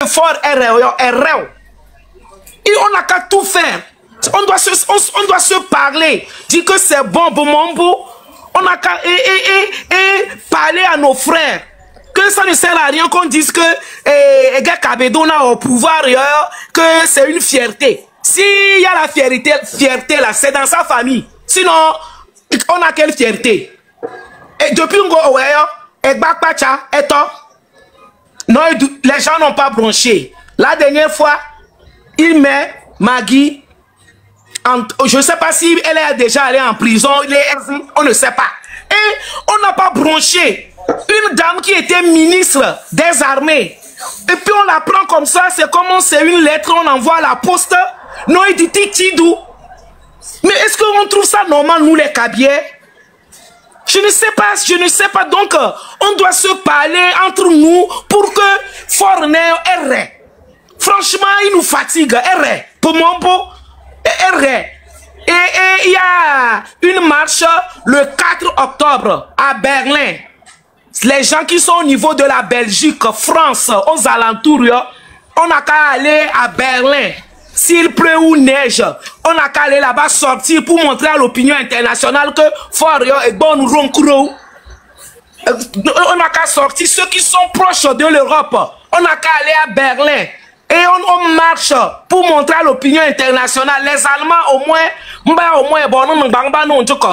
fort RL. Et on n'a qu'à tout faire. On doit se parler. Dire que c'est bon, Bomombo. On n'a qu'à parler à nos frères. Que ça ne sert à rien qu'on dise que Edgar Kabedona au pouvoir, que c'est une fierté. S'il y a la fierté là, c'est dans sa famille. Sinon, on a quelle fierté? Et depuis non, les gens n'ont pas bronché. La dernière fois, il met Maggie, je ne sais pas si elle est déjà allée en prison, on ne sait pas. Et on n'a pas bronché une dame qui était ministre des armées. Et puis on la prend comme ça, c'est comme c'est une lettre, on envoie à la poste. Non, il dit Tidou. Mais est-ce qu'on trouve ça normal, nous les Kabiers? Je ne sais pas. Donc, on doit se parler entre nous pour que Forner R. Franchement, il nous fatigue. R. Pour mon beau, R. Et il y a une marche le 4 octobre à Berlin. Les gens qui sont au niveau de la Belgique, France, aux alentours, on n'a qu'à aller à Berlin. S'il pleut ou neige, on n'a qu'à aller là-bas sortir pour montrer à l'opinion internationale que fort est bon roncro. On n'a qu'à sortir ceux qui sont proches de l'Europe. On n'a qu'à aller à Berlin. Et on marche pour montrer à l'opinion internationale. Les Allemands, au moins, bon,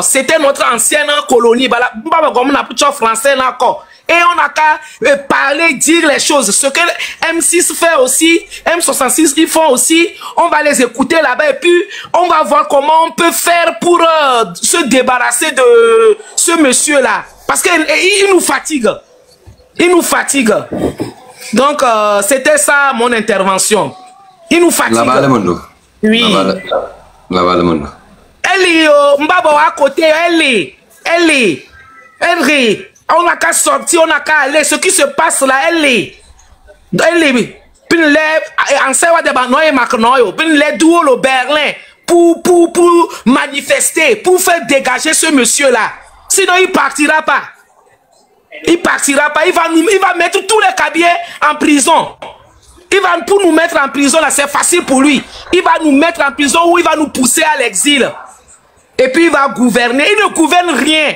c'était notre ancienne colonie. Français, et on n'a qu'à parler, dire les choses. Ce que M6 fait aussi, M66 ils font aussi, on va les écouter là-bas et puis on va voir comment on peut faire pour se débarrasser de ce monsieur-là. Parce qu'il nous fatigue. Il nous fatigue. Donc, c'était ça mon intervention. Il nous fatigue. Là-bas, le monde. Oui. Là-bas, le monde. Elle est, Mbabo à côté, elle est. On n'a qu'à sortir, on n'a qu'à aller. Ce qui se passe là, elle est. Puis en sait des banoïs macnoyo. Puis les douaux au Berlin pour manifester, pour faire dégager ce monsieur-là. Sinon, il partira pas. Il partira pas. Il va mettre tous les Kabiers en prison. Pour nous mettre en prison, là, c'est facile pour lui. Il va nous mettre en prison ou il va nous pousser à l'exil. Et puis il va gouverner. Il ne gouverne rien.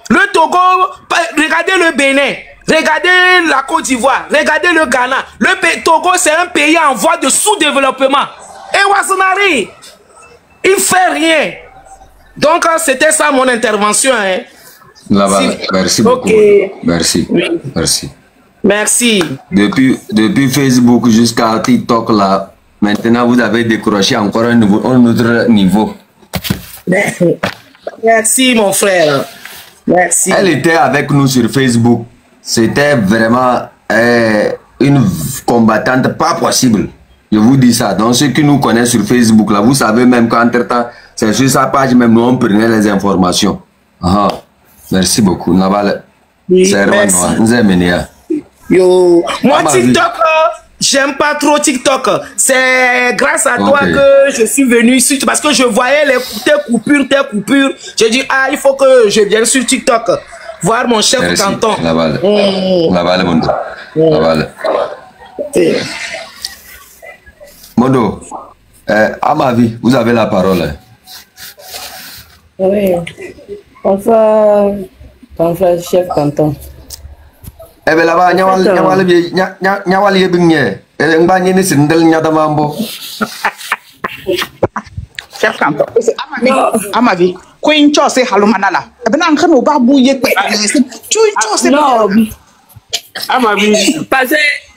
Le Togo, regardez le Bénin, regardez la Côte d'Ivoire, regardez le Ghana. Le Togo, c'est un pays en voie de sous-développement. Et Wasanari, il fait rien. Donc, c'était ça mon intervention. Hein. Là-bas, merci beaucoup. Merci. Oui. Merci. Merci. Depuis Facebook jusqu'à TikTok, là, maintenant, vous avez décroché encore un autre niveau. Merci, mon frère. Merci. Elle était avec nous sur Facebook. C'était vraiment une combattante pas possible. Je vous dis ça. Donc, ceux qui nous connaissent sur Facebook, là, vous savez même qu'entre-temps, c'est sur sa page même, nous, on prenait les informations. Ah, merci beaucoup. Oui, merci. Yo, moi, TikTok, j'aime pas trop TikTok. C'est grâce à toi que je suis venu ici parce que je voyais tes coupures. J'ai dit, ah, il faut que je vienne sur TikTok voir mon chef canton. Là-bas, le monde. Là-bas. Mondo, à ma vie, vous avez la parole. Oui. Enfin, chef canton. Eh bien là-bas, nyawal yebingye. Ngbanyi ni sindel nyadamambo. Chef canton. Amavi. Queen Chose halumanala. Ebena nkano ba buye pe. Tu Chose non. Amavi. Parce que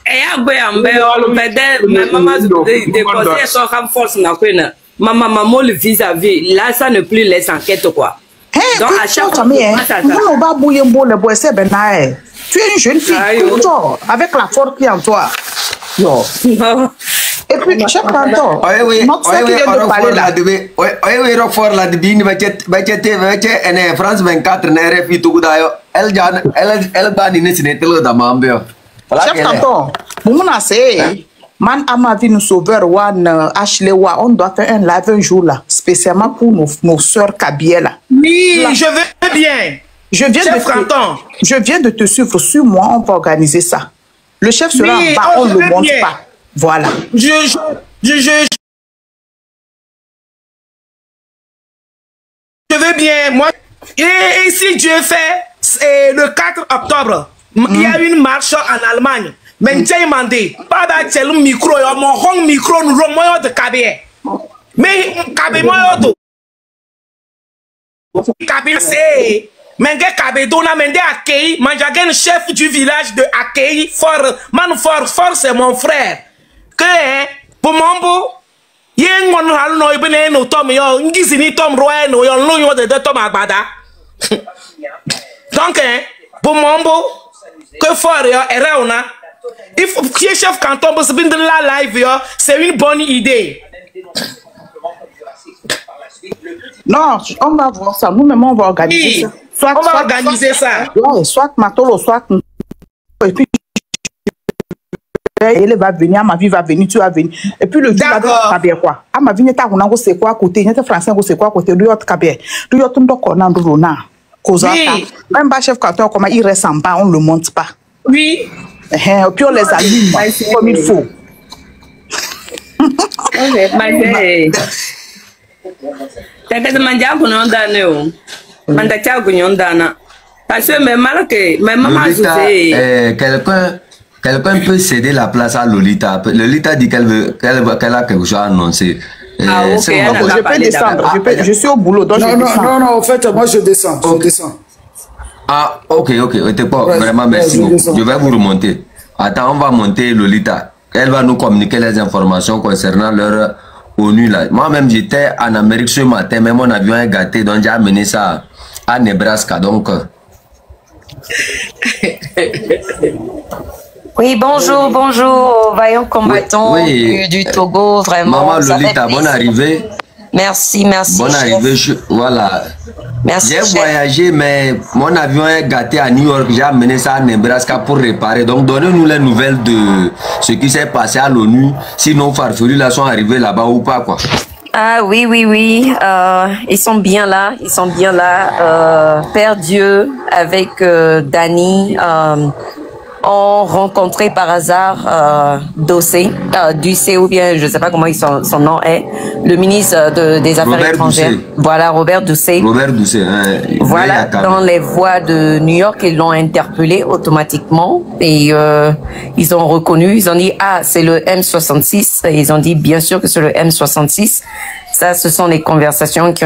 ya goyambe on mais maman déposer son renforce na kwena. Maman le vis-à-vis. Là ça ne plus les enquêtes quoi. Donc à chaque fois on va bouiller le bois c'est benae. Tu es une jeune fille, avec la force qui est en toi. Yo. Et puis, chef canton, notre soeur qui vient de parler là. Oui, Roquefort là, France 24, RFI, tout elle banne une sinételle d'amambio. Chef canton, Moumona c'est, man Amavi nous sauveur, Ashley, on doit faire un live un jour là, spécialement pour nos soeurs Kabylie là. Oui, là. Je veux bien. Je viens de te suivre sur moi, on peut organiser ça. Le chef sera en bas, on ne le monte pas. Voilà. Je veux bien, moi. Et si Dieu fait le 4 octobre, il y a une marche en Allemagne. Mais j'ai demandé, pas d'acheter le micro, mon micro, nous remontons de Kabé. Mais Kabé, moi, Kabé, c'est. Mais Kabé, donna mende accueilli, manjagen chef du village de accueilli, fort, c'est mon frère. Que, pour mon beau, yen mon hal no ibene no tom yo ngisi ni tom roe no yo lo yo de tom agbada. Donc pour mon beau que fort yo erauna il faut que chef canton bosse bin de la live yo c'est une bonne idée. Non, on va voir ça. Nous-mêmes, on va organiser ça. Soit, on va organiser ça. Ouais, soit Matolo, soit. Et puis, elle va venir, ma vie va venir, tu vas venir. Et puis, le jour va dire quoi? Ah, ma vie n'est pas c'est quoi à côté? Il y a des Français, c'est quoi à côté? Du autre cabé. Du autre, on a un rona. Même pas chef canton, comment il reste en bas, on ne le monte pas. Oui. Et puis, on les allume comme il faut. Parce que quelqu'un peut céder la place à Lolita. Lolita dit qu'elle a quelque chose à annoncer. Ah, ok, je peux descendre. Je suis au boulot. Donc non, en fait, moi je descends. Okay. Je descends. Ah, ok. Vraiment, merci beaucoup. Je vais vous remonter. Attends, on va monter Lolita. Elle va nous communiquer les informations concernant leur ONU là. Moi-même, j'étais en Amérique ce matin, mais mon avion est gâté, donc j'ai amené ça à Nebraska. Donc. Oui, bonjour aux vaillants combattants du Togo, vraiment. Maman Lolita, bonne arrivée. Merci. Bonne arrivée, voilà. Merci. J'ai voyagé, mais mon avion est gâté à New York. J'ai amené ça à Nebraska pour réparer. Donc, donnez-nous les nouvelles de ce qui s'est passé à l'ONU. Si nos farfelus là sont arrivés là-bas ou pas, quoi. Ah oui. Ils sont bien là. Père Dieu avec Dani ont rencontré par hasard Ducé ou bien je sais pas comment son nom est, le ministre des Affaires Robert étrangères. Ducé. Voilà, Robert Ducé. Voilà, dans les voies de New York, ils l'ont interpellé automatiquement et ils ont reconnu, ils ont dit c'est le M66 et ils ont dit bien sûr que c'est le M66. Ça, ce sont les conversations qui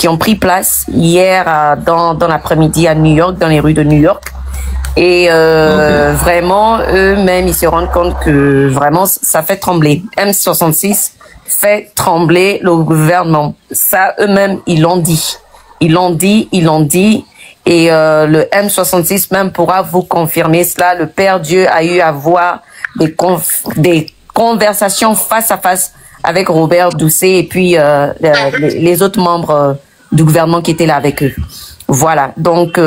ont pris place hier dans l'après-midi à New York, dans les rues de New York. Et vraiment, eux-mêmes, ils se rendent compte que vraiment, ça fait trembler. M66 fait trembler le gouvernement. Ça, eux-mêmes, ils l'ont dit. Et le M66 même pourra vous confirmer cela. Le Père Dieu a eu à voir des conversations face à face avec Robert Ducé et puis les autres membres du gouvernement qui étaient là avec eux. Voilà, donc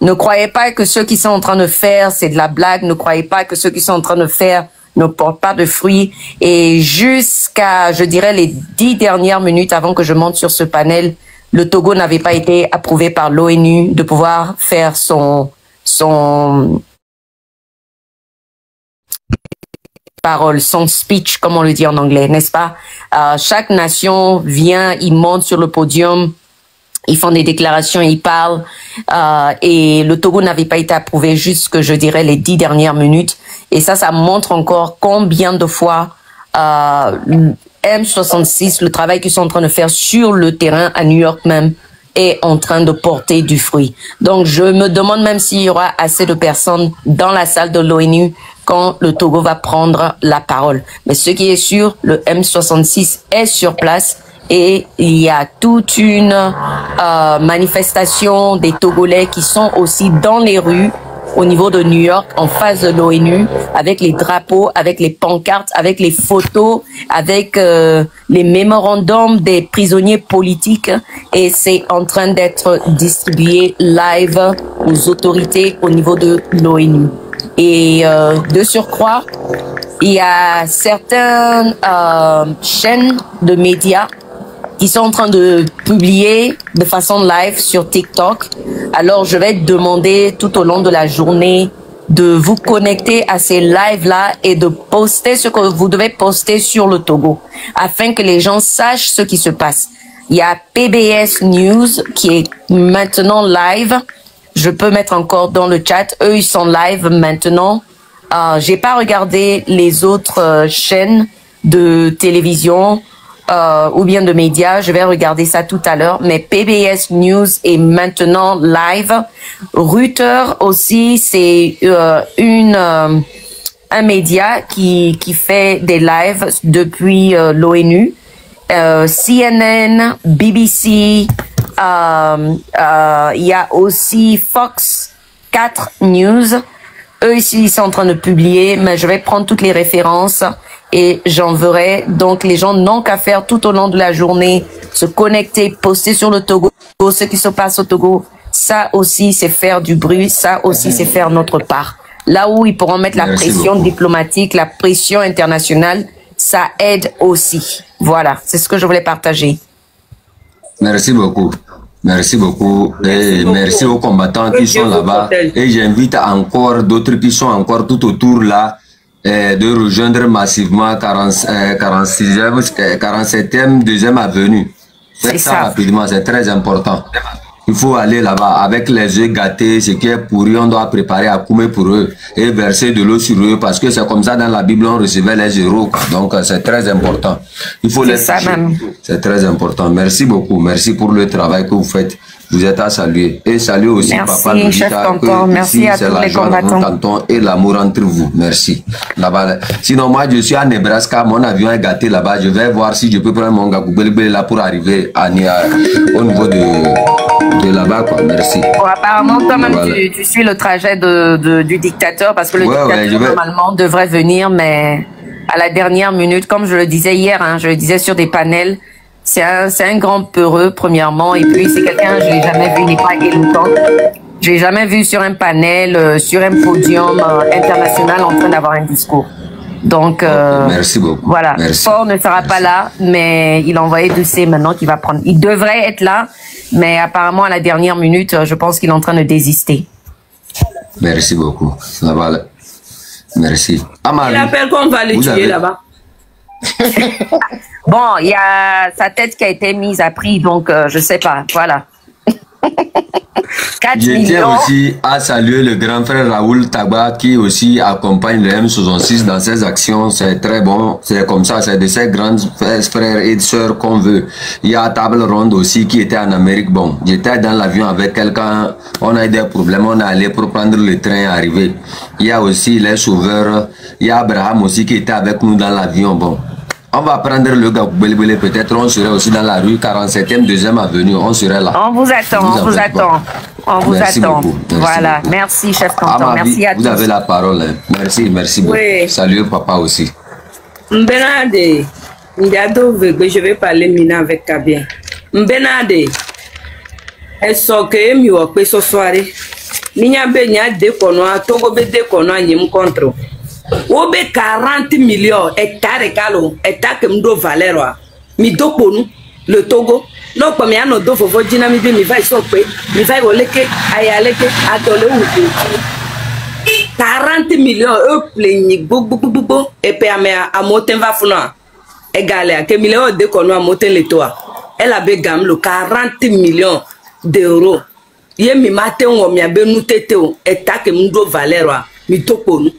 ne croyez pas que ce qu'ils sont en train de faire, c'est de la blague. Ne croyez pas que ce qu'ils sont en train de faire ne porte pas de fruits. Et jusqu'à, je dirais, les 10 dernières minutes avant que je monte sur ce panel, le Togo n'avait pas été approuvé par l'ONU de pouvoir faire son speech, comme on le dit en anglais, n'est-ce pas? Chaque nation vient, ils montent sur le podium, ils font des déclarations, ils parlent, et le Togo n'avait pas été approuvé jusque, je dirais, les 10 dernières minutes. Et ça montre encore combien de fois M66, le travail qu'ils sont en train de faire sur le terrain à New York même, est en train de porter du fruit. Donc, je me demande même s'il y aura assez de personnes dans la salle de l'ONU quand le Togo va prendre la parole. Mais ce qui est sûr, le M66 est sur place et il y a toute une manifestation des Togolais qui sont aussi dans les rues au niveau de New York, en face de l'ONU, avec les drapeaux, avec les pancartes, avec les photos, avec les mémorandums des prisonniers politiques. Et c'est en train d'être distribué live aux autorités au niveau de l'ONU. Et de surcroît, il y a certaines chaînes de médias qui sont en train de publier de façon live sur TikTok. Alors, je vais demander tout au long de la journée de vous connecter à ces lives-là et de poster ce que vous devez poster sur le Togo afin que les gens sachent ce qui se passe. Il y a PBS News qui est maintenant live. Je peux mettre encore dans le chat. Eux, ils sont live maintenant. J'ai pas regardé les autres chaînes de télévision ou bien de médias. Je vais regarder ça tout à l'heure. Mais PBS News est maintenant live. Reuters aussi, c'est un média qui fait des lives depuis l'ONU. CNN, BBC, il y a aussi Fox 4 News. Eux ici, ils sont en train de publier, mais je vais prendre toutes les références et j'enverrai. Donc, les gens n'ont qu'à faire tout au long de la journée, se connecter, poster sur le Togo, ce qui se passe au Togo. Ça aussi, c'est faire du bruit. Ça aussi, c'est faire notre part. Là où ils pourront mettre la pression diplomatique, la pression internationale, ça aide aussi. Voilà, c'est ce que je voulais partager. Merci beaucoup. Merci beaucoup. Et merci aux combattants qui sont là-bas. Et j'invite encore d'autres qui sont encore tout autour là de rejoindre massivement 47e, 2e avenue. Faites ça rapidement, c'est très important. Il faut aller là-bas avec les yeux gâtés, ce qui est pourri, on doit préparer à coumer pour eux et verser de l'eau sur eux parce que c'est comme ça dans la Bible on recevait les héros. Donc c'est très important. Il faut les toucher. C'est très important. Merci beaucoup. Merci pour le travail que vous faites. Vous êtes à saluer. Et saluer aussi Papa Lolita. Merci à tous les combattants. Canton et l'amour entre vous. Merci. Là-bas. Sinon moi je suis à Nebraska, mon avion est gâté là-bas. Je vais voir si je peux prendre mon gagoubelbel là pour arriver au niveau de là-bas, quoi. Merci. Bon, apparemment, toi-même, voilà. tu suis le trajet du dictateur parce que le dictateur, normalement, devrait venir, mais à la dernière minute, comme je le disais hier, hein, je le disais sur des panels, c'est un grand peureux, premièrement, et puis c'est quelqu'un, je l'ai jamais vu, il n'est pas éloquent. Je l'ai jamais vu sur un panel, sur un podium international en train d'avoir un discours. Donc, merci beaucoup. Voilà. Merci. Fort ne sera pas là, mais il a envoyé Doucet maintenant qui va prendre. Il devrait être là, mais apparemment à la dernière minute, je pense qu'il est en train de désister. Merci beaucoup. Ça va. Merci. Il appelle qu'on va le tuer là-bas. Bon, il y a sa tête qui a été mise à prix, donc je sais pas. Voilà. 4 Je millions. tiens aussi à saluer le grand frère Raoul Tagba qui aussi accompagne le M66 dans ses actions. C'est très bon. C'est comme ça, c'est de ces grands frères et sœurs qu'on veut. Il y a Table Ronde aussi qui était en Amérique. Bon, j'étais dans l'avion avec quelqu'un. On a eu des problèmes. On est allé pour prendre le train et arriver. Il y a aussi les sauveurs. Il y a Abraham aussi qui était avec nous dans l'avion. Bon. On va prendre le Gagoubelbele, peut-être on serait aussi dans la rue 47e, 2e avenue, on serait là. On vous attend, on vous attend. On vous attend. Voilà, merci chef canton, merci à tous. Vous avez la parole, hein. Merci, merci beaucoup. Oui. Salut papa aussi. Mbenade, je vais parler maintenant avec Kabien. Mbenade, est-ce que mi wa pe so soirée? Ninya be nya de kono, Togo be de kono anyem contre. Obe 40 millions hectares calo hectare que m'do valeur mi do ponu le Togo non pas mi ano do fofo jina mi be mi vai so pe mi vai oleke ayaleke atole uti 40 millions pleni bo et pe a moten va funa égalé à que millions de kono a moten le toa elle a be gam le 40 millions d'euros ye mi maten wo mi abe nu teteo hectare que m'do valeur mi do ponu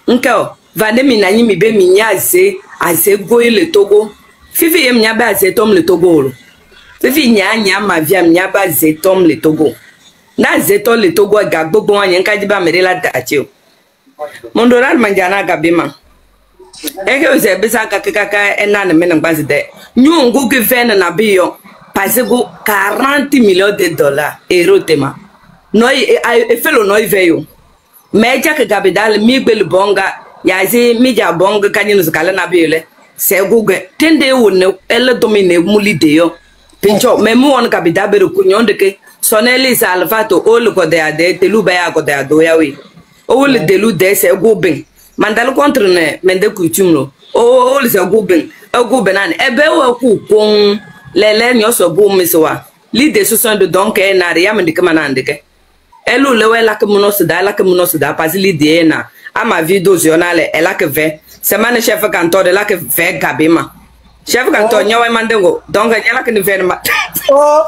Nkeo, vade mi nanyi mi be mi nya aze goye le Togo. Fifi ye mi nya ba aze tom le Togo. Fifi nya ma via mi nya ba aze tom le Togo. Na aze tom le Togo ga gbogbo wan yen ka di ba mere la dachi o. Mondoral manjana ga be ma. Eke o ze be sa ka ena ne me ngbazi de. Nyu ngo ke ven na be yo. Parce go 40 millions de dollars euro tema. No e felo no veyo. Mais Jack Gabidal, Miguel Bonga, Yazi, Media Bonga, Canyon Scalana Bile, Seguga, 10 days will elle domine Mulideo. Pincho, Memo Gabidabe, Cunyon de Ke, Sonelli Salvato, all go there, the Lubaya go there, doyawi. All the Lu de se gubing. Mandal contre Mende Cutumo, all is a gubing, a gubenan, a bell coupon, Lelen, yoso boom, Missoa. Lead the Susan de Donkey and Ariam and the Commandante. elu lewe la que monosida parce l'idée na ama vidéo journal elle a que fait c'est man chef canton de la que fait gabima chef canton nyawe mandengo donc nyala que ne fait ma oh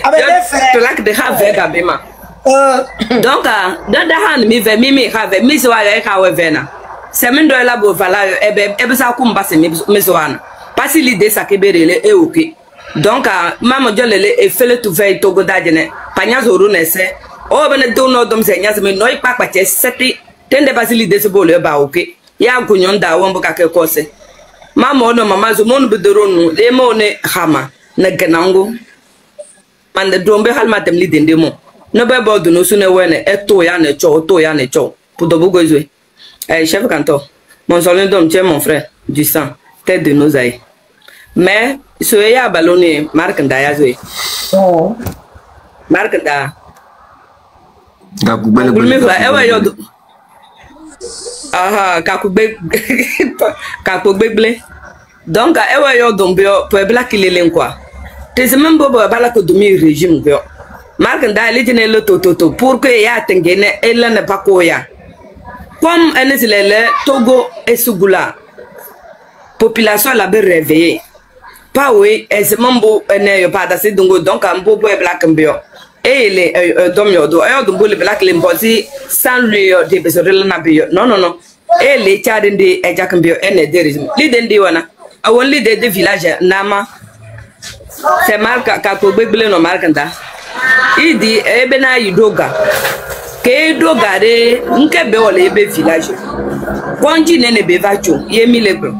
avec les faits to la que de have gabima donc dans han mi ve mi have mi so ala ka we vena c'est min do la bo vala ebe sa kumba se mi so ana parce l'idée ça que berele e ok donc maman jolele e fele tu ve to go dadene panya zoro nese o bene do no dom se nyase me no ipa pache seti tende basili de se bole ba ok ya gunyon da won buka ke kose mama ono mama zo mon bedoro no le mo ne khama na ganango mande dombe halma tem li dende mo no be bodu no sune wene eto ya ne cho pudo bugo izwe chef canton mon solon dom che mon frère du sang tête de nos aïeux mais so ya balone marque ndaya zo Oh. marque da kakugbegle donc ewe yo dombio po ebla kilelen kwa tese membo bo bala ko dumi régime bio marque nda lijine le toto pour que ya tengene elle ne pas koya comme enesilele Togo et Sugula population la be réveillée pas oui ese membo ene yo pada se dungo donc ambo bo ebla kambio et les domiodo dombo le black limbosi sans lui de besoin na bio non et les tchadende e jakambio ene derisme lidende wana awon lide de village nama c'est marque ka ko gbegbele no marque nda idi ebe na idoga ke doga de nkebe ole ebe village konji nene be vacho yemi lebro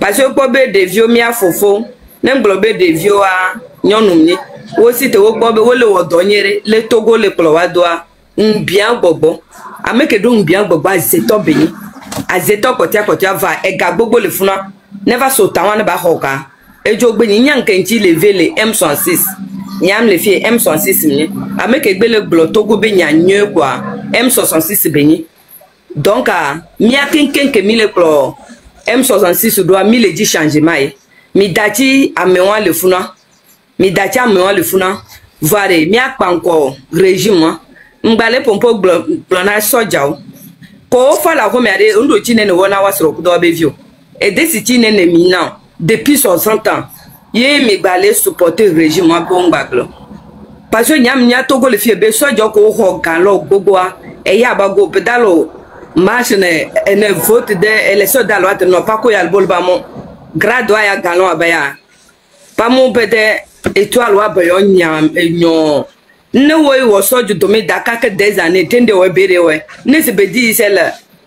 parce que ko be de vieux mia fofo nenglobe de vieux a nyonumni wo si te wo gbo be wo le wo donyere le Togo le plowadoa bien gbogbo ameke do bien gbogbo azeto beni azeto kotia va ega gbogbo le funa never so tawan ba hoka ejo gbe ni nyan kenchi le vele M106 nyam le fie M106 ni ameke gbe le glo Togo be nyanyo kwa M106 beni donc mi akinken ke mi le plo M106 do mi le di changement mi dati amewa le funa mi dacha me le funa voire mi akpanko régime ngbale pompo blona soja ko fala ko me ade ndo chine ne wona wasro ko do be vio et desi chine ne mi now depuis 60 ans ye mi gbale supporter régime bo ngbaglo parce que nyam nya Togo le fie be soja ko ho kan lo gbogbo e ya ba go pedalo machine ene vote de élection dalo at no pa ko ya bolba mo grado ya galon abaya pa mo pede étoile wa bayo nyam enyo ne woy wo soju domi daka que des années tende we bere we ne se bedi sel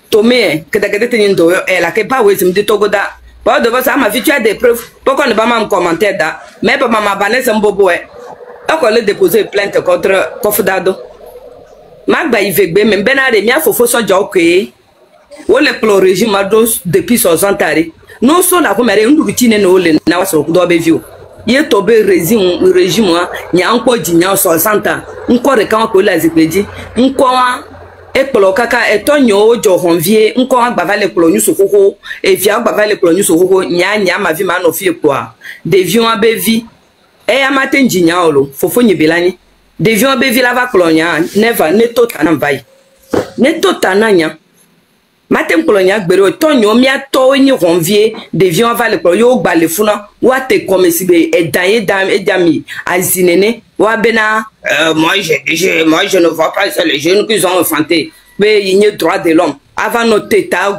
tomé que da gade tin do e la que pas we sim de Togo da pas de ça ma vie tu as des preuves pourquoi ne pas me commenter da mais pas ma bané sem bobo e ako le déposer plainte contre Kofdado magba ivegbe me benare mi afofo soja oké wo le pro régime ado depuis 60 ans non so la ko mere ndu chine no le na waso do be view ye tobe régime nya nko jinya so santa nko re kan ko la zipeji nko wa ekpolo kaka etonyo ojo honvie nko agbava le plo nyuso koko e fi agbava le plo nyuso koko nya ma vi ma no fi kwa devion abevi e amate njinya olo fofo nyibelani devion abevi la va plonya never ne totana vai ne totana nya matem plonya gbere tonyo mi ato ni honvie devion va le plo yo gba le funa wa te comme si be edami azinene wa bena moi je ne vois pas les jeunes qui ont enfanté mais il y a droit de l'homme avant notre état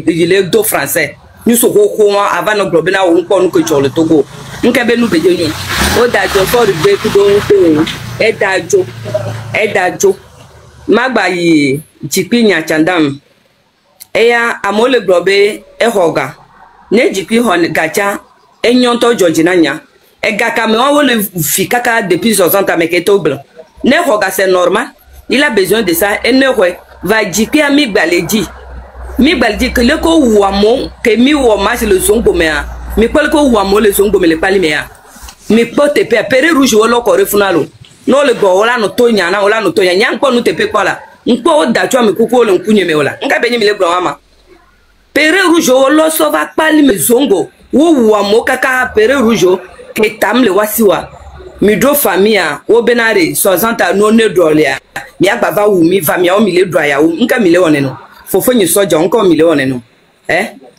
il est do français nous so ko avant notre globena on ko nous ko le Togo nke be nu be je ni o da jo for be ku do edajo magba yi jipi nya chandam eya amole globe ehoga ne jipi hon gacha enyonto Georgina nya ega ka me on le fi kaka depuis 60 ans mais que to blanc ne hoga c'est normal il a besoin de ça et ne va jipi ami baleji que le ko wamo que mi wo match le zongo mea mi ko ko wamo le zongo me le pali mea mi pote pe pere rouge wo ko refunalo no le go wala no tonya na wala no tonya nyanko no tepe kwala nko o da chwa mi kuko le nkunye me wala nka benye mi le bro mama pere rouge wo so va pali me zongo wo wamo kaka pere rouge ke tam le wasiwa Midro famille o benare 60 no ne dolia mi agbava wu mi famille o mi le doya wu nka mi le oneno fofo nyi soja nka mi le oneno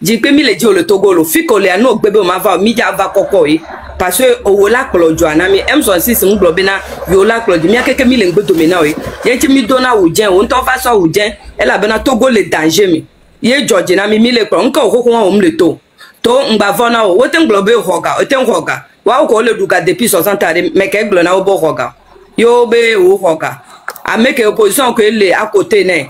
ji pe mi le ji o le Togo lo fiko le no gbebe o ma va mi ja va koko yi parce que o la klojo anami M66 nglo bena yo la klojo mi akeke mi le ngbedo me na yi ye ti mi dona wu jen o nto fa so wu jen e la bena Togo le danger mi ye George na mi le kro nka okoko wa o mle to ngba vona o wote nglo be hoga o ten hoga wa ko le duga depuis 60 ans mais que glo na o bo hoga yo be o hoga a meke opposition ko le à côté ne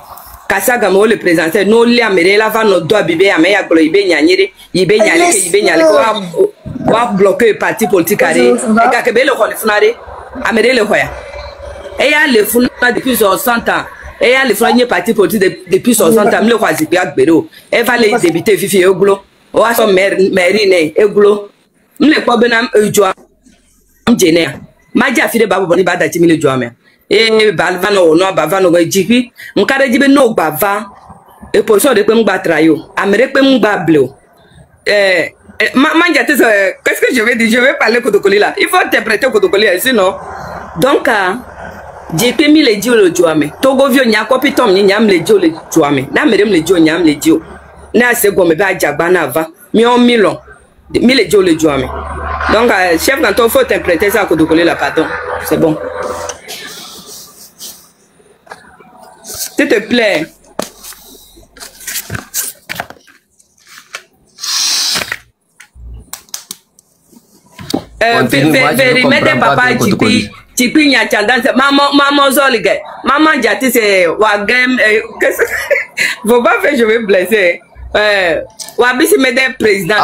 kasaga mo le présenter no le amere la va no do bibe ame ya glo ibe nyanyire ibe nyale ko wa bloquer parti politique are e ka ke be le khone funare amere le hoya e ya le funa depuis 60 ans e ya le funa parti politique depuis 60 ans le kwazi bi agbero e va le débuter fifi eglo o aso mairie ne eglo mle ko bena ejo amjene maja fide babu boni bada ti mi le jo ame balva no bava no jipi nkare jibe no bava e position de pe ngba trayo amere pe ngba bleu manja te qu'est-ce que je vais dire, je vais parler Kodokoli là, il faut interpréter Kodokoli sinon donc jipi mi le jo le jo ame Togo vio nya ko pitom ni nyam le jo le jo ame na mere mi le jo nyam le jo na se go me ba jagba na va mi on milon mi le jo le jo ame donc chef quand il faut interpréter ça Kodokoli là pardon c'est bon. S'il te plaît. Mettez papa Chipi nya tendance maman zolige maman jati c'est wagem qu'est-ce faut pas faire je vais blesser wabisi mettez président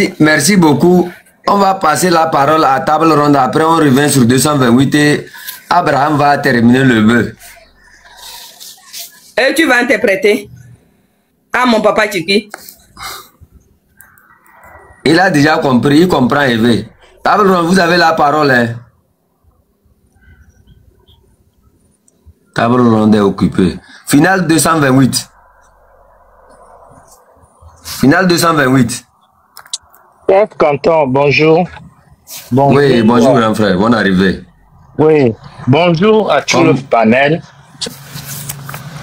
merci beaucoup. On va passer la parole à table ronde, après on revient sur 228 et Abraham va terminer le vœu. Et tu vas interpréter à mon papa Chipi. Il a déjà compris, il comprend Eve. Table ronde, vous avez la parole. Hein? Table ronde est occupée. Finale 228. Finale 228. Chef Canton, bonjour. Bonjour. Oui, bonjour grand frère, bonne arrivée. Oui, bonjour à tout le panel.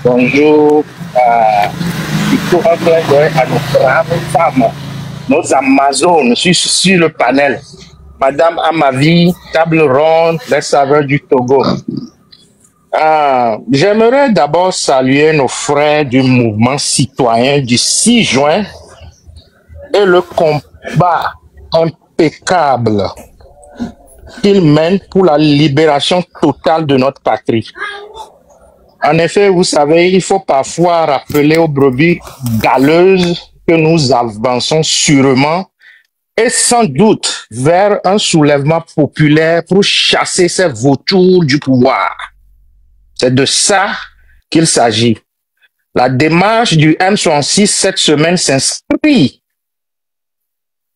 Bonjour à nos braves femmes, nos Amazones sur le panel. Madame Amavi, table ronde, les saveurs du Togo. J'aimerais d'abord saluer nos frères du mouvement citoyen du 6 juin et le combat impeccable qu'ils mènent pour la libération totale de notre patrie. En effet, vous savez, il faut parfois rappeler aux brebis galeuses que nous avançons sûrement et sans doute vers un soulèvement populaire pour chasser ces vautours du pouvoir. C'est de ça qu'il s'agit. La démarche du M66 cette semaine s'inscrit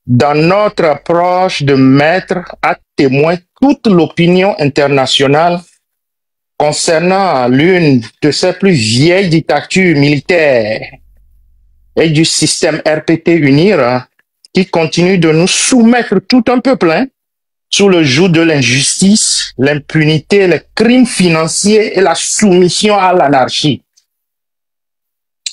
dans notre approche de mettre à témoin toute l'opinion internationale concernant l'une de ces plus vieilles dictatures militaires et du système RPT UNIR qui continue de nous soumettre tout un peuple sous le joug de l'injustice, l'impunité, les crimes financiers et la soumission à l'anarchie.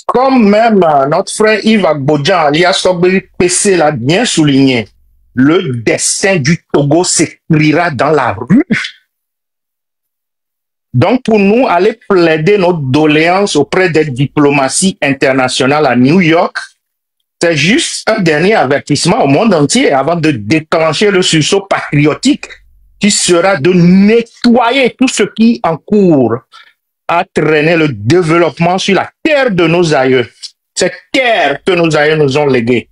Comme même notre frère Yves Agbodjan, alias Togbe PC, l'a bien souligné, le destin du Togo s'écrira dans la rue. Donc, pour nous, aller plaider notre doléance auprès des diplomaties internationales à New York, c'est juste un dernier avertissement au monde entier avant de déclencher le sursaut patriotique qui sera de nettoyer tout ce qui encourt à traîner le développement sur la terre de nos aïeux. Cette terre que nos aïeux nous ont léguée.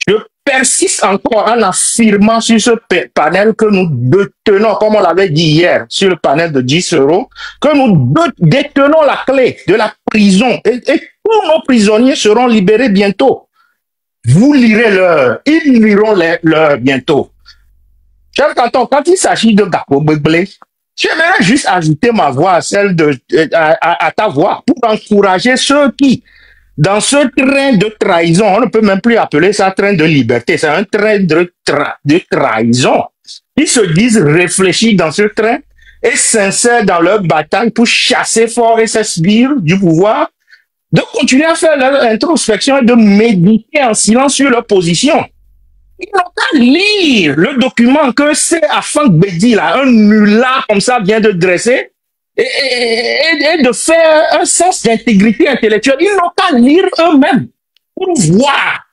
Je persiste encore en affirmant sur ce panel que nous détenons, comme on l'avait dit hier, sur le panel de 10 €, que nous détenons la clé de la prison et tous nos prisonniers seront libérés bientôt. Vous lirez l'heure, ils liront l'heure bientôt. Cher Canton, quand il s'agit de Gakpo Beble, j'aimerais juste ajouter ma voix à celle à ta voix pour encourager ceux qui, dans ce train de trahison, on ne peut même plus appeler ça train de liberté, c'est un train de trahison. qui se disent réfléchis dans ce train et sincères dans leur bataille pour chasser fort et s'aspirent du pouvoir, de continuer à faire leur introspection et de méditer en silence sur leur position. Ils n'ont qu'à lire le document que c'est Afan Gbedi, là, un nulard comme ça, vient de dresser et de faire un sens d'intégrité intellectuelle. Ils n'ont qu'à lire eux-mêmes pour voir.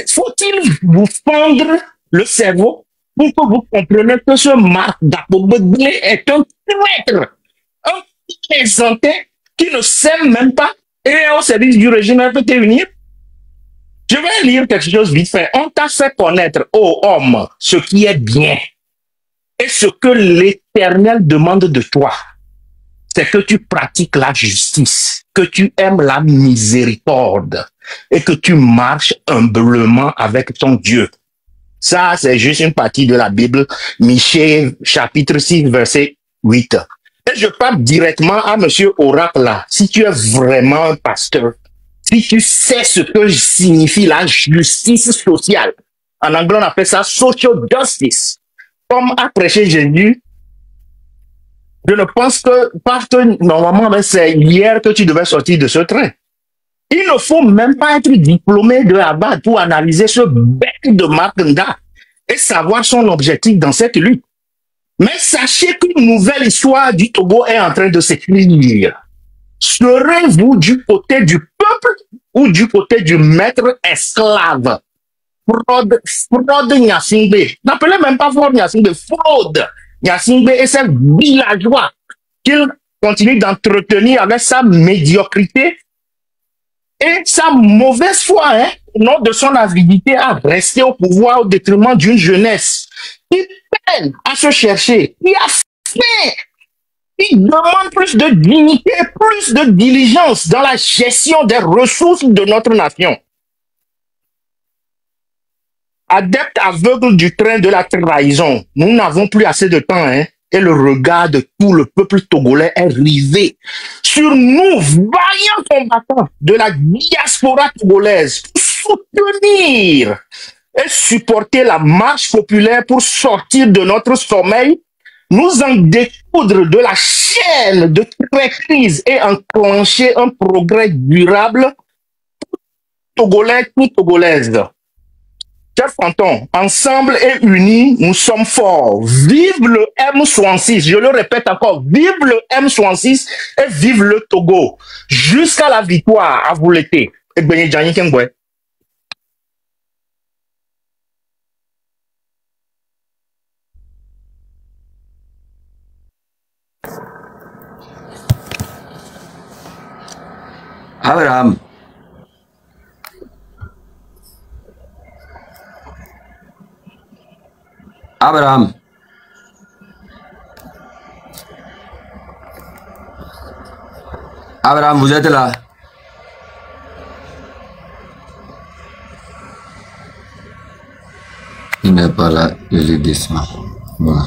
Faut-il vous fendre le cerveau pour que vous compreniez que ce Marc Dapobeglé est un traître, un plaisantin qui ne s'aime même pas et est au service du régime peut unir? Je vais lire quelque chose vite fait. On t'a fait connaître, ô homme, ce qui est bien et ce que l'Éternel demande de toi. C'est que tu pratiques la justice, que tu aimes la miséricorde et que tu marches humblement avec ton Dieu. Ça, c'est juste une partie de la Bible, Michée, chapitre 6, verset 8. Et je parle directement à monsieur Oracle là. Si tu es vraiment un pasteur, si tu sais ce que signifie la justice sociale, en anglais on appelle ça social justice, comme a prêché Jésus, je ne pense que, parce que normalement c'est hier que tu devais sortir de ce train. Il ne faut même pas être diplômé de Harvard pour analyser ce bec de Marc Nda et savoir son objectif dans cette lutte. Mais sachez qu'une nouvelle histoire du Togo est en train de s'écrire. Serez-vous du côté du peuple ou du côté du maître esclave? Fraude Nyasingbe. N'appelez même pas Fraude Nyasingbe, fraude Nyasingbe et ses villageois qu'il continue d'entretenir avec sa médiocrité et sa mauvaise foi, hein, au nom de son avidité à rester au pouvoir au détriment d'une jeunesse qui peine à se chercher, qui a faim, qui demande plus de dignité, plus de diligence dans la gestion des ressources de notre nation. Adeptes aveugles du train de la trahison, nous n'avons plus assez de temps, hein, et le regard de tout le peuple togolais est rivé sur nous, vaillants combattants de la diaspora togolaise, pour soutenir et supporter la marche populaire pour sortir de notre sommeil, nous en découdre de la chaîne de traîtrise et enclencher un progrès durable pour Togolais, pour Togolaises. Chers fantômes, ensemble et unis, nous sommes forts. Vive le M66, je le répète encore, vive le M66 et vive le Togo. Jusqu'à la victoire, à vous l'été. Et Benye Djani Kengwe. Abraham. Abraham. Abraham, vous êtes là? Il n'est pas là, je le descends. Voilà.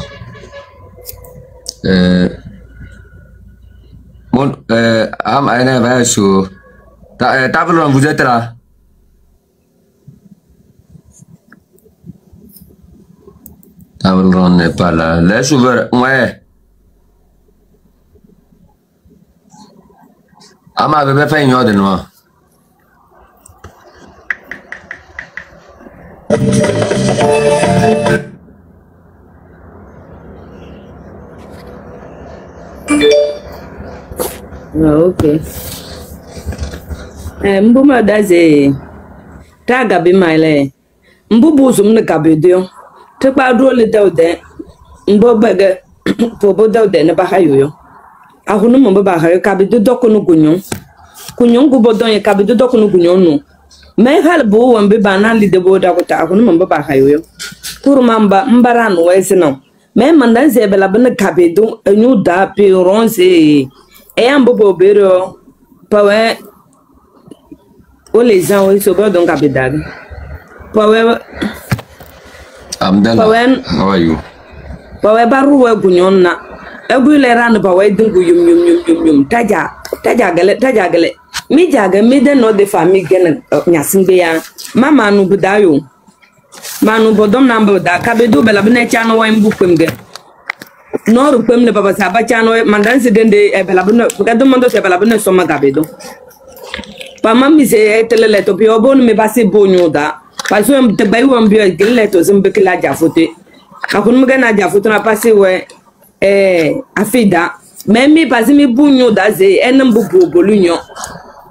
Vous êtes là? Tablon n'est pas là. Laisse ouvert. Ouais. Ama bébé fait une heure de noir. Ok. Mbuma daze ta gabi maile. Mbubu zum gabi dio. Te pa do le dawde. Mbo baga pobo dawde na bahayo. Ahunu mbo bahayo kabi do dokunu gunyon. Kunyon gubo don kabi do dokunu gunyon no. Me hal bo wambe bana li de bo da ko ta ahunu mbo bahayo. Pour mamba mbara no wese no. Me mandan zebela bana kabi do enyu da pe ronze. Et un bobo bero pawe o les gens ils se battent donc à pédale pawe Amdallah, how are you? Pawe baru we gunyon na egu le ran pawe dungu yum taja gale mi jaga mi de no de famille gen nyasingbe ya mama nu budayo Manu bodom number da kabedo bela bene chano wa imbu kwemge. No ru kwemle baba saba chano mandan se dende e bela bene kado mando se bela bene soma kabedo. Pama mi se telele to pio bon me basi bonyo da. Parce que te bayi won bio gelle to zimbe kila jafote. Akun mga na jafote na pase we afida. Même mi pasi mi bonyo da ze enam bubu bolunyo.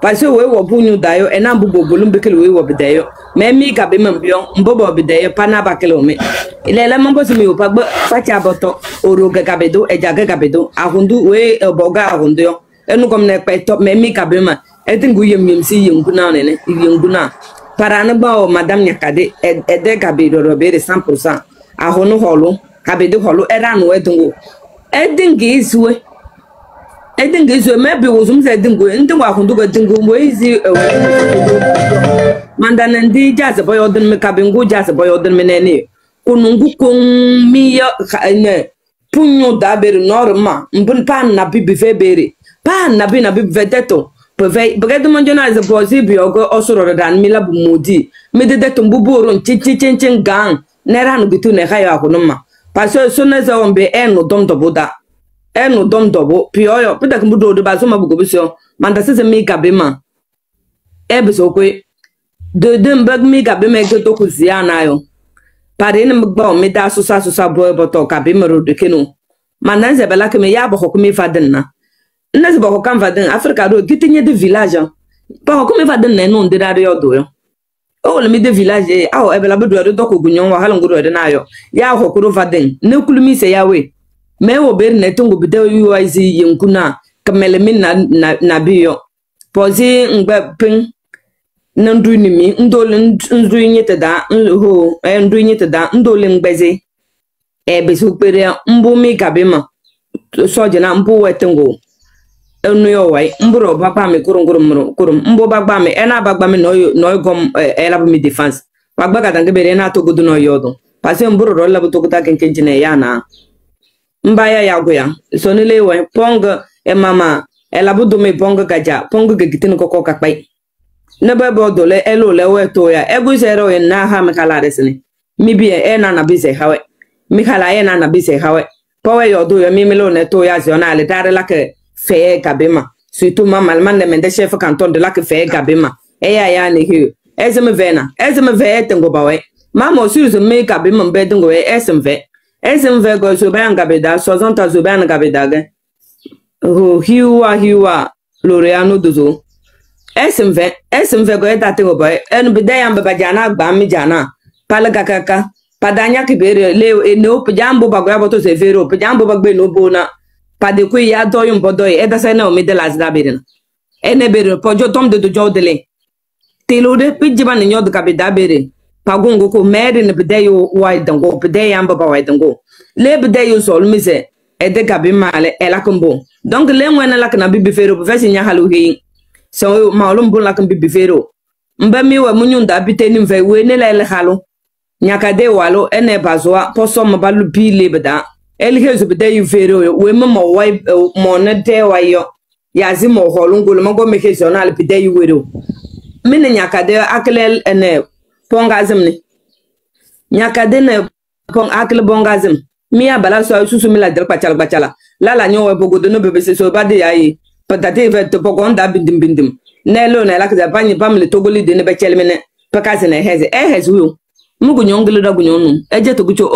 Parce que we wo bonyo da yo enam bubu bolumbe kele we wo bidayo. Même mi kabe mbio mbobo bidayo pana ba kele me. Ile la mambo simi o pagba facha boto oro gabedo e jaga gabedo ahundu we boga ahundu yo. Enu kom ne pe top même mi kabe ma. Etingu yem si yenguna ne yenguna. Parana ba o madame Nyakade ede kabedo robere 100%. Ahono holo kabedo holo era no edingo. Edingi iswe. Edingi iswe maybe wo zum se edingo ndingo ahundu go edingo mo izi mandana ndi jazz boy odin me kabengo jazz boy odin me nene. Kunungu kun mi ya ne punyo da bere norma mbun pan na bibi febere. Pan na bibi vedeto. Porque manjona is a possible ogo osoro dan mila bumudi me de tumbuburu chinchin gang nera no bitu ne hayo akunuma paso soneza ombe eno dom doboda eno dom dobo pioyo pita kumbudo do baso mabugo bisyo manda sese mi kabema ebiso kwe de mbag mi kabema ke to kuziana yo pare ne mgba o me da susa boy boto kabema ro de kenu manda ze bela ke me ya bo ko mi fadenna nasi bako kan vaden Afrika do gitinye de village bako ko me vaden na no ndira do yodo yo o le mi de village awo ebela bedo do ko gunyon wa halon guro de na yo ya ko ko vaden ne kulumi se yawe me wo ber ne tungu bide yu izi yenkuna kamele min na biyo pozi ngba pin nandu ni mi ndole ndu nyete da ho ndu nyete da ndole ngbeze e besu pere mbu mi gabema soje na mbu wetengo enu yo wai mburo baba mi kurum mbo baba mi ena baba mi no gom ela mi defense baba ka tange bere na to gudu no yodo pase mburo ro la to guta ken kenjine yana mbaya ya goya so ni le wai ponga e mama ela budu mi ponga gaja ponga gegitin ko ka pai ne baba dole elo le we to ya egu zero en na ha mi kala resini mi bi ena na bi se hawe mi kala ena na bi se hawe powe yodo yo mi melo ne to ya zona le dare la ke fait gabema surtout ma malman de chef canton de la que fait gabema e ya ne hu ezeme ve tengo bawe mama sur me gabema be tengo ezeme go so ba ngabeda 60 zo ba ngabeda ga ho hiwa loreano dozo ezeme go eta tengo bawe en be da yamba bajana gba mi jana pala kakaka padanya kibere le no pjambo bago ya boto se vero pjambo bagbe no bona pade ku ya do yum bodoy e da sana o me de las da berina ene bere pojo tom de do jodele telode pijiba ne nyod ka be da bere pagungo ko mere ne bede yo wai dango bede yamba ba wai dango le bede yo sol mise e de ka be male e la kombo donc le ngwana la kana bibi fero be fesi nya halu hi so malum bun la kan bibi fero mba mi wa munyunda biteni mve we ne la le halu nyaka de walo ene bazwa poso mabalu bi le beda elhezu bede yu fero we mo wai mo ne de wayo yazi mo holungulu mango mekezonal bede yu wero mine nyakade akle ene pongazim ne nyakade ne pong akle bongazim miya bala so susu mila del pachala la nyo we bogodo no bebe so bade yayi patate ve to pogonda bindim nelo na la kaza banyi pamle togoli de ne be chelmene pakase ne heze wu mugu nyongelo da gunyonu eje to gucho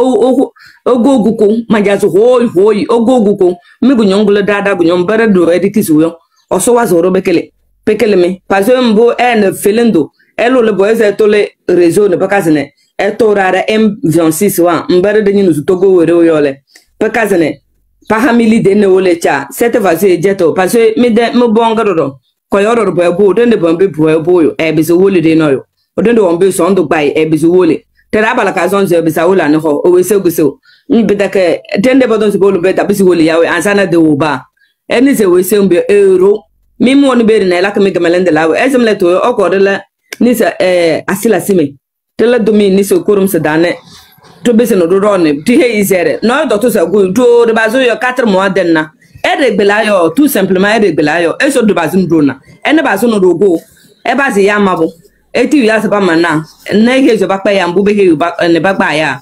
ogoguko majazo hoyi ogoguko mugu nyongelo da gunyom bara do edikisuyo oso wazoro pekele me parce mbo en felendo elo le boeze to le réseau ne pakasene eto rara M26 wa mbara de nyinu togo were oyole pakasene pahamili de ne wole cha cette vase jeto parce me de mo bongaro ko yoro bo de ne bombe bo yo e biso wole de no yo odende wombe so ndo bai e biso wole tera bala ka zon ze bisa wole no ho o we seguso mbedake tende bodon se bolu beta biso wole yawe ansana de oba eni se we se mbe euro mimi woni beri na la kame gamelende lawo ezem le to okodela ni sa asila sime tele domi ni so korum se dane to bese no do ne ti he izere no do to sa go to de bazo yo 4 mois denna e regbela yo tout simplement e regbela yo e so do bazo ndo na e ne bazo no do go e bazi ya mabo Et tu y as pas maintenant. N'est je pas payer un boubé ne pas payer.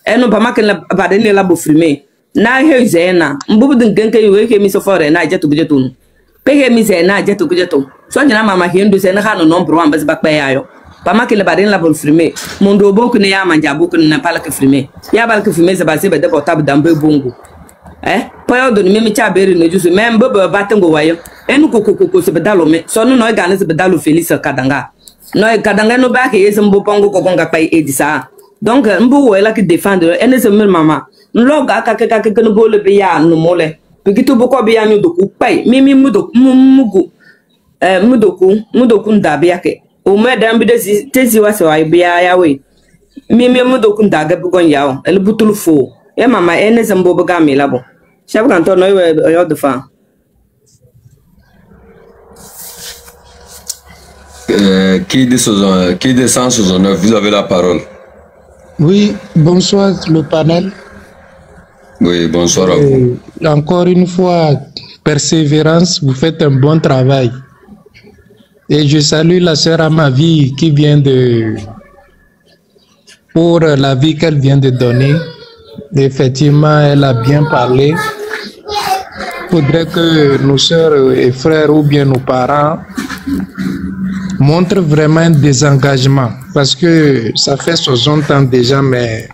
Et non pas ma que la badine la bouffrimée. Na he zena. Mbubu d'un ganke you mis so fort na jet to budgetun. Pege mi zena jet to budgetun. So na mama hindu zena no nombre one bas back payer yo. Pas ma que la badine la bouffrimée. Mon dobo que ne ya manja beaucoup n'a pas la que frimé. Ya bal que frimé c'est basé de portable dans bongo. Pas de même chaberi ne juste même bobo batango wayo. Et nous coco se bedalo me. So no gagne se bedalo Félix Kadanga. No kadanga no ba ke yesem bo pongo ko konga pay edisa donc mbo wela ki défendre ene se mel mama no ga ka no bo le biya no mole pigito bo ko biya mi doku pay mi mudoku ndabiya ke o me dan bi de tesi wase wa biya ya we mi mudoku ndaga bu gon yawo el butul fo e mama ene se mbo ga mi labo chef kanto no yo de fa. Qui descend sur son œuvre, vous avez la parole. Oui, bonsoir le panel. Oui, bonsoir à vous. Encore une fois, persévérance, vous faites un bon travail. Et je salue la sœur Amavi qui vient de... pour la vie qu'elle vient de donner. Effectivement, elle a bien parlé. Il faudrait que nos sœurs et frères ou bien nos parents montre vraiment un désengagement parce que ça fait 60 ans déjà, mais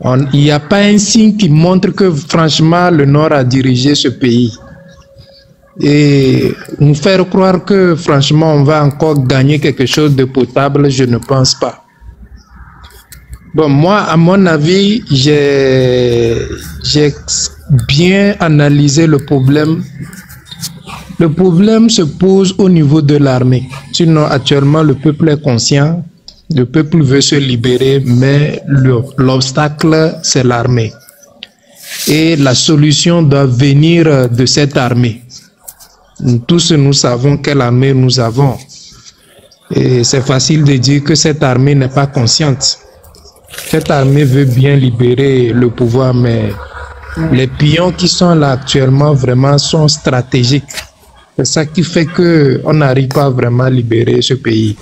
il n'y a pas un signe qui montre que franchement le Nord a dirigé ce pays. Et nous faire croire que franchement on va encore gagner quelque chose de potable, je ne pense pas. Bon, moi, à mon avis, j'ai bien analysé le problème. Le problème se pose au niveau de l'armée. Sinon, actuellement, le peuple est conscient, le peuple veut se libérer, mais l'obstacle, c'est l'armée. Et la solution doit venir de cette armée. Tous nous savons quelle armée nous avons. Et c'est facile de dire que cette armée n'est pas consciente. Cette armée veut bien libérer le pouvoir, mais les pions qui sont là actuellement vraiment sont stratégiques. C'est ça qui fait qu'on n'arrive pas vraiment à libérer ce pays.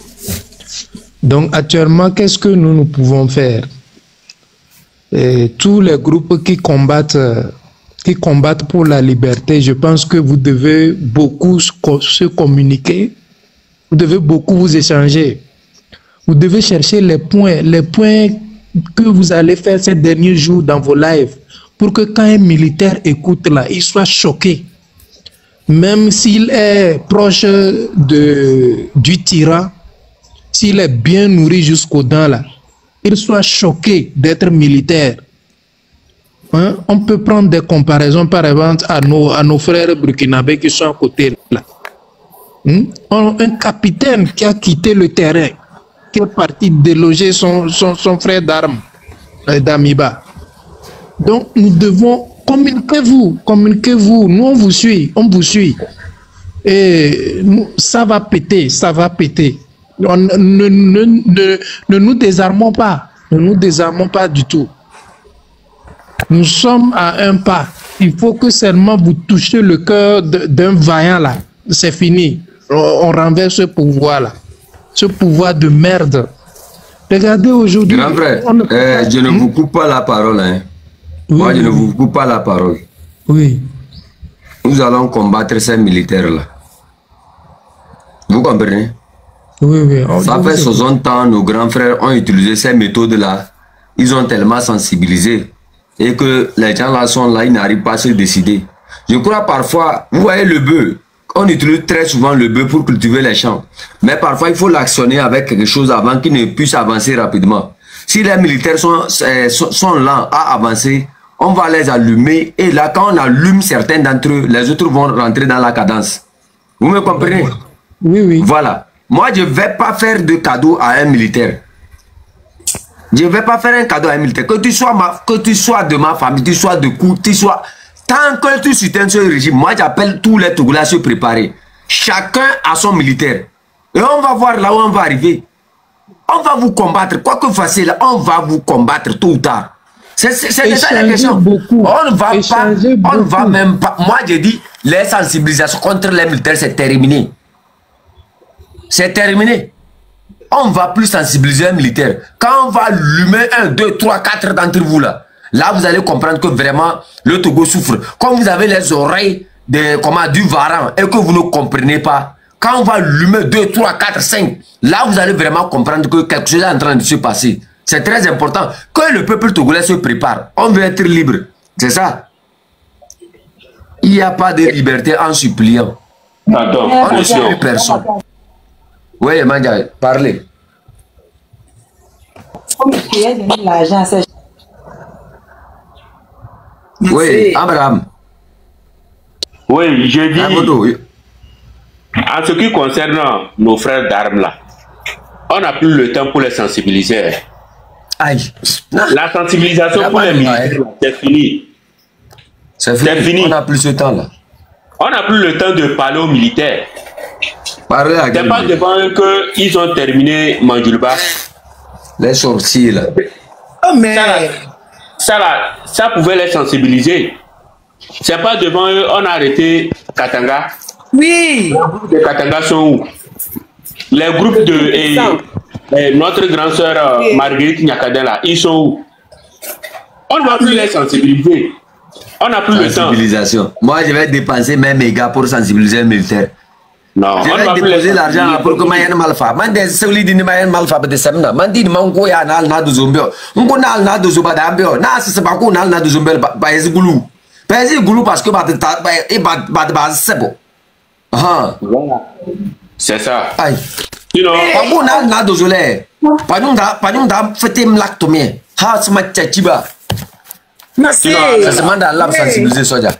Donc actuellement, qu'est-ce que nous pouvons faire? Et tous les groupes qui combattent pour la liberté, je pense que vous devez beaucoup se communiquer, vous devez beaucoup vous échanger. Vous devez chercher les points que vous allez faire ces derniers jours dans vos lives pour que quand un militaire écoute là, il soit choqué. Même s'il est proche du tyran, s'il est bien nourri jusqu'aux dents là, il soit choqué d'être militaire. Hein? On peut prendre des comparaisons par exemple à nos frères burkinabés qui sont à côté là. Un capitaine qui a quitté le terrain, qui est parti déloger son frère d'armes, d'Amiba. Donc nous devons communiquez-vous, nous on vous suit. Et ça va péter. Ne nous désarmons pas, du tout. Nous sommes à un pas. Il faut que seulement vous touchiez le cœur d'un vaillant là. C'est fini. On renverse ce pouvoir là. Ce pouvoir de merde. Regardez aujourd'hui. Grand frère, je ne vous coupe pas la parole. Hein. Oui, moi, je ne vous coupe pas la parole. Oui. Nous allons combattre ces militaires-là. Vous comprenez? Oui. Ça fait 60 ans, nos grands frères ont utilisé ces méthodes-là. Ils ont tellement sensibilisé. Et que les gens-là sont là, ils n'arrivent pas à se décider. Je crois parfois, vous voyez le bœuf. On utilise très souvent le bœuf pour cultiver les champs. Mais parfois, il faut l'actionner avec quelque chose avant qu'il ne puisse avancer rapidement. Si les militaires sont lents à avancer, on va les allumer. Et là, quand on allume certains d'entre eux, les autres vont rentrer dans la cadence. Vous me comprenez? Oui. Voilà. Moi, je ne vais pas faire de cadeau à un militaire. Je ne vais pas faire un cadeau à un militaire. Que tu sois de ma famille, tu sois de coup, tu sois... Tant que tu soutiens ce régime, moi j'appelle tous les Togolais à se préparer. Chacun a son militaire. Et on va voir là où on va arriver. On va vous combattre. Quoi que vous fassiez là, on va vous combattre tôt ou tard. C'est ça la question. On ne va même pas. Moi j'ai dit, les sensibilisations contre les militaires, c'est terminé. C'est terminé. on va plus sensibiliser un militaire. Quand on va allumer 1, 2, 3, 4 d'entre vous là, vous allez comprendre que vraiment le Togo souffre. Quand vous avez les oreilles du varan et que vous ne comprenez pas, quand on va allumer 2, 3, 4, 5, là vous allez vraiment comprendre que quelque chose est en train de se passer. C'est très important que le peuple togolais se prépare. On veut être libre. C'est ça. Il n'y a pas de liberté en suppliant. On ne supplie personne. Oui, Mandia, parlez. Oui, Abraham. Oui, je dis, en ce qui concerne nos frères d'armes là, on n'a plus le temps pour les sensibiliser. Aïe. La sensibilisation pour les militaires, c'est fini. C'est fini. On n'a plus ce temps là. On n'a plus le temps de parler aux militaires. C'est pas devant eux qu'ils ont terminé Mandjulba. Les sorciers là. Oh, mais... ça pouvait les sensibiliser. C'est pas devant eux, on a arrêté Katanga. Oui. Les groupes de Katanga sont où? Les groupes de notre grande sœur Marguerite Nyakadela, ils sont où? On ne va plus les sensibiliser. On n'a plus le temps. Sensibilisation. Moi, je vais dépenser mes mégas pour sensibiliser les militaires. Non, je vais déposer l'argent pour que Mayen Malfa. Mande Saouli Mayen Malfa de Semna. Mandi Mango ya Nal Nadu Zumbio. Nal Nadu Zubadambio. Na Sisabako Nal Nadu Zumbel Baez Goulou. Baez Goulou parce que Sebo. C'est ça. Aïe. Pagou Nal Nadu Zule. Panunda Fetim Lactomie. Has Machachiba. Ça se demande à l'âme sensibiliser Soja.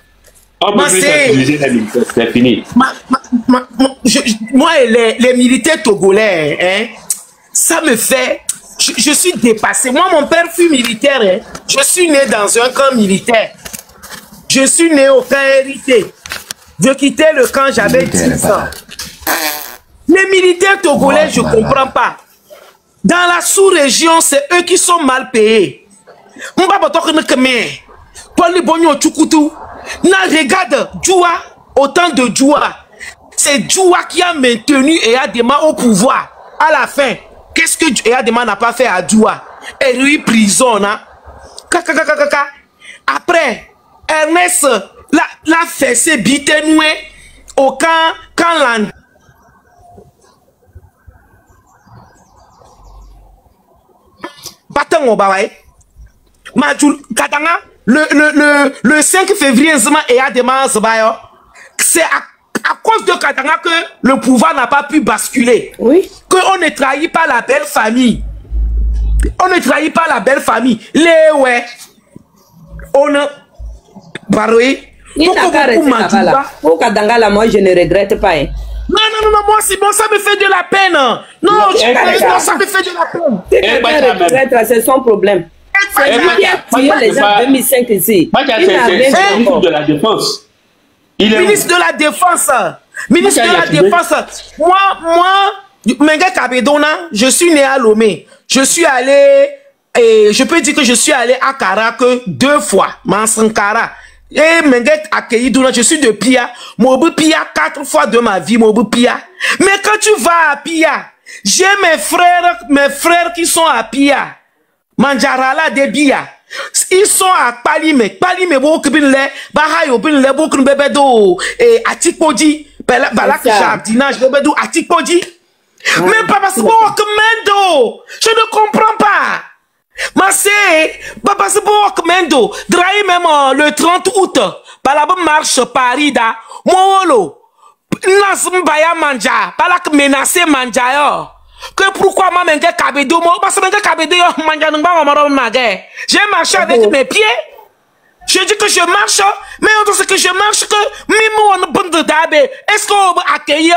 C'est fini. Moi, les militaires togolais, hein, ça me fait... Je suis dépassé. Moi, mon père fut militaire. Hein. Je suis né dans un camp militaire. Je suis né au camp hérité. Je quittais le camp, j'avais 10 ans. Les militaires togolais, je ne comprends pas. Dans la sous-région, c'est eux qui sont mal payés. Regarde, Djoua, autant de Djoua. C'est Djoua qui a maintenu Eyadema au pouvoir. À la fin, qu'est-ce que Eyadema n'a pas fait à Djoua? Elle lui prison. Hein? Après, Ernest l'a fait ses bitenoué au camp Land. Batang Obawaï. Katanga. Le 5 février, c'est à cause de Katanga que le pouvoir n'a pas pu basculer. Oui. Qu'on ne trahit pas la belle famille. On ne trahit pas la belle famille. Les ouais. On a... Baroui. Il n'a qu'à rester là-bas là. Pour Katanga là, moi je ne regrette pas. Hein. Non, moi c'est bon, ça me fait de la peine. Non, ça me fait de la peine. C'est son problème. C'est lui qui a tué les gens en 2005 ici. C'est ministre de la Défense. Ministre de la Défense. Ministre de la Défense. Moi, Menga Kabedona, je suis né à Lomé. Je suis allé, je peux dire que je suis allé à Kara que 2 fois, Mansankara. Et Menga Akeidona, je suis de Pia. Mobu Pia 4 fois de ma vie, Mobu Pia. Mais quand tu vas à Pia, j'ai mes frères qui sont à Pia. Manjarala de Bia. Ils sont à Palime. Palime beaucoup bin le. Bahayo bin le beaucoup bebedo. Et Atikpodi. Balak jardinage bebedo Atikpodi. Mais papa c'est pour Mendo. Je ne comprends pas. Mais c'est papa c'est pour Mendo. Drahi même le 30 août. Balab marche Paris da. Molo. Nas mbaya manja. Balak menacé manja yo. Que pourquoi moi Menga Kabedo, parce que Menga Kabedo j'ai marché avec mes pieds. Je dis que je marche, mais on dit que je marche que Mimo on bande d'abe. Est-ce qu'on accueille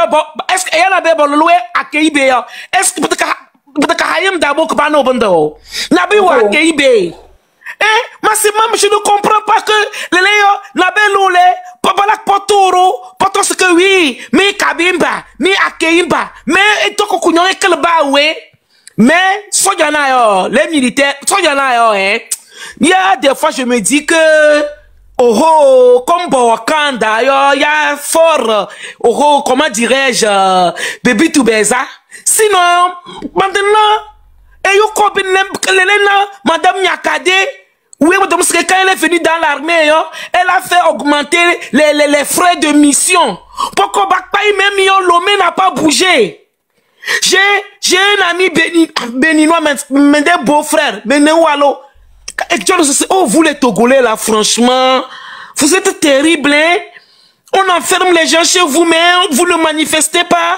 est-ce qu'il y a la belle loué accueilli béa? Est-ce que peut-être Hayam d'abo que pas nos bando? Nabi ou accueilli bé? Mais c'est même je ne comprends pas que les léo Nabi loulé Pabalak potoro poto ce que oui mais kabimba mais akeimba mais toko kunyon kelba ouais mais sojana yo les militaires sojana yo il y a des fois je me dis que comme Wakanda, il y a fort, comment dirais-je, Baby Toubeza. Sinon, maintenant, et yo Madame Nyakade, oui, madame, quand elle est venue dans l'armée, elle a fait augmenter les frais de mission. Pourquoi même Lomé n'a pas bougé? J'ai un ami béninois, mais des beaux-frères, Benewalo. Oh, vous les Togolais là, franchement, vous êtes terribles, hein? On enferme les gens chez vous, mais vous ne manifestez pas.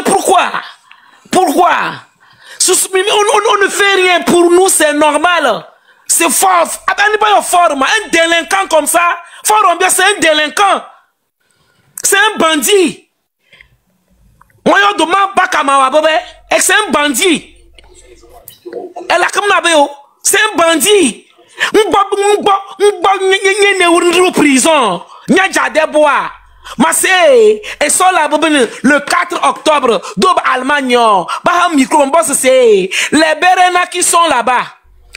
Pourquoi? Pourquoi? On ne fait rien pour nous, c'est normal. C'est fort. Un délinquant comme ça, c'est un délinquant. C'est un bandit. Moi, je demande c'est un bandit. Elle a comme c'est un bandit. Prison. Et ça là, le 4 octobre, d'Ob Allemagne, bah micro, c'est les Berena qui sont là-bas.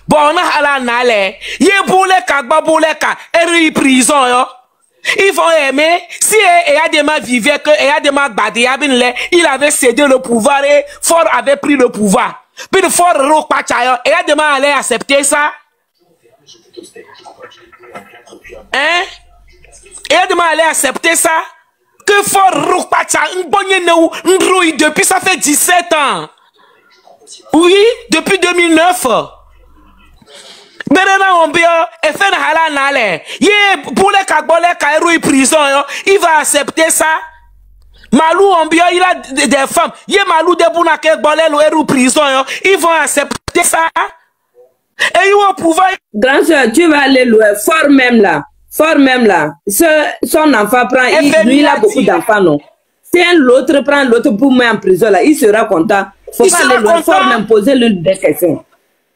Bon, on a la nale. Yebouleka, babouleka, et prison, yo. Ils vont aimer. Si Eyadema vivait que Eyadema Badiabinle, il avait cédé le pouvoir et Ford avait pris le pouvoir. Puis le Ford Rokpachayo, Eyadema allait accepter ça. Hein? Eyadema allait accepter ça. Que Ford Rokpacha, depuis ça fait 17 ans. Oui, depuis 2009. Berena Ombio, et fait hala nale. Pour les Kagbole Kairou prison, il va accepter ça. Malou Ombio, il a des femmes. Malou de Bounake Bolel ou prison, ils vont accepter ça. Et ils vont pouvoir. Grand soeur, tu vas aller loin, fort même là. Son enfant prend, lui il a beaucoup d'enfants, non. Si l'autre prend l'autre pour mettre en prison là, il sera content. Faut pas aller loin, fort même poser l'une des questions.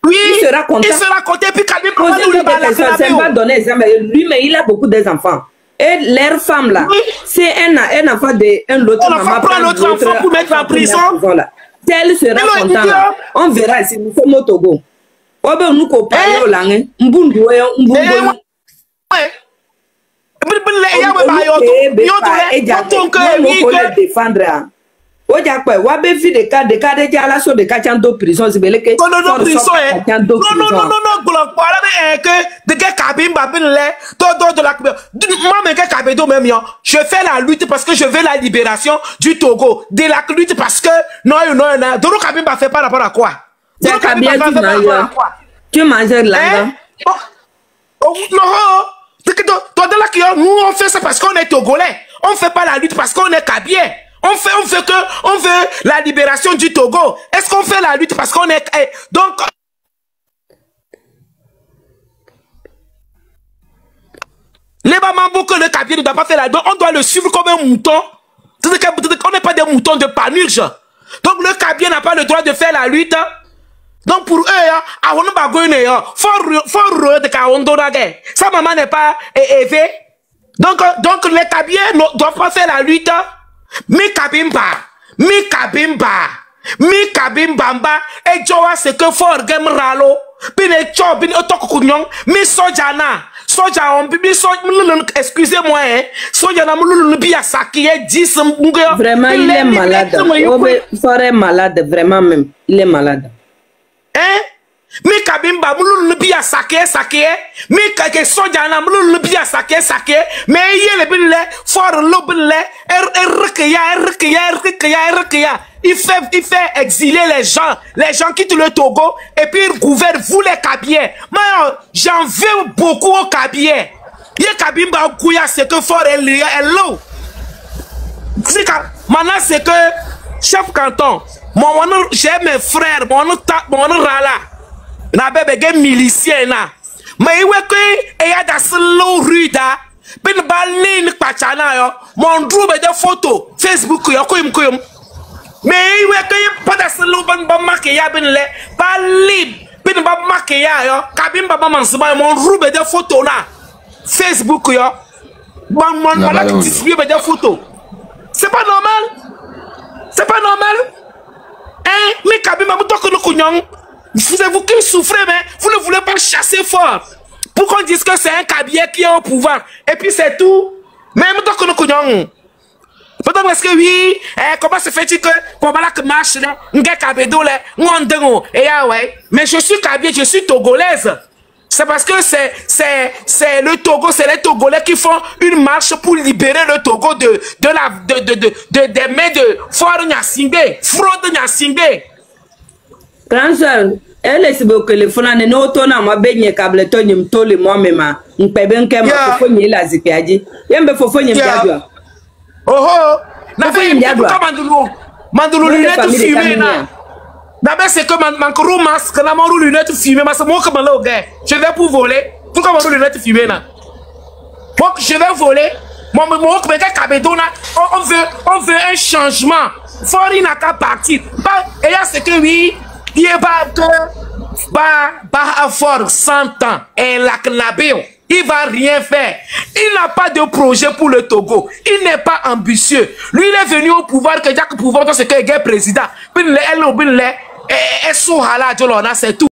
Oui, il sera content. Il sera content, puis quand même, poser l'une des questions, c'est pas donner exemple. Lui, mais il a beaucoup d'enfants. Et leur femme là, c'est un enfant de l'autre maman prend l'autre enfant pour mettre en prison. Si elle sera content là, on verra si nous sommes au Togo. Nous copains au langue, défendre. Je fais la lutte parce que je veux la libération du Togo. De la lutte parce que non, Doro Kabimba fait par rapport à quoi? Doro Kabimba fait par rapport à quoi? Tu manges là? Non. Nous on fait ça parce qu'on est Togolais. On fait pas la lutte parce qu'on est Kabien. On veut la libération du Togo. Est-ce qu'on fait la lutte parce qu'on est... Donc... Les Bamambou que le Kabien ne doit pas faire la lutte, on doit le suivre comme un mouton. On n'est pas des moutons de panurge. Donc le Kabien n'a pas le droit de faire la lutte. Donc pour eux, sa maman n'est pas élevée. Donc les Kabyens ne doivent pas faire la lutte. Mi Kabimbamba, et Joa c'est que for game ralo. Bine cho, bine otokunyong, mi sojana. Soja on bibi excusez-moi, soja moulou bi asaki 10 mungyo. Vraiment il est malade. Fort est malade, vraiment même. Il est malade. Hein? Mi Kabimba moulou bi asaki, mi kake soja na moulou bi asaki, mais il bile for lobile, il fait exiler les gens quittent le Togo et puis ils gouvernent vous les Kabyens. Mais j'en veux beaucoup aux Kabyens. Yé Kabimba Kouya c'est que fort est l'eau. Maintenant c'est que chef canton, j'ai mes frères, mon rala, na bébé milicien na. Mais il y a des slow ruda, ben balin pachana yo, mon drôle de photos Facebook yo koyum. Mais il y a pas de slow ban marqué ya ben le, pas libre, ben ba marqué ya yo, Kabimba ba mansima mon drôle de photos na Facebook yo, mon distribuer des photos. C'est pas normal. C'est pas normal. Hein? Mais Kabimba moutok no kunyong. C'est vous qui souffrez, mais vous ne voulez pas chasser fort. Pour qu'on dise que c'est un Kabylie qui est au pouvoir. Et puis c'est tout. Même tant que nous connaissons. Peut-être parce que oui, comment se fait-il que pour la que marche là, mais je suis Kabylie, je suis togolaise. C'est parce que c'est le Togo, c'est les Togolais qui font une marche pour libérer le Togo des mains de Fort Nyasingbe, fraude Nyasingbe. Grand soeur, elle est beaucoup le fond de nos tona ma baigne câble tonium tole moi même, un peben kem faut ni la zipiadi. Yembe faut ni biadwa. Oh, na fait mandulu lunette fumée na. D'abord c'est que man gros masque na mon lunette fumée, mais c'est moi comme là gars. Je vais pour voler. Pourquoi mon lunette fumée na? Moi je vais voler. Mon on veut un changement. Fort n'a qu'à partir. Et là c'est que oui, il est pas à fort 100 ans et la knabéo. Il va rien faire. Il n'a pas de projet pour le Togo. Il n'est pas ambitieux. Lui, il est venu au pouvoir que Jacques pouvoir c'est que il est président. C'est tout.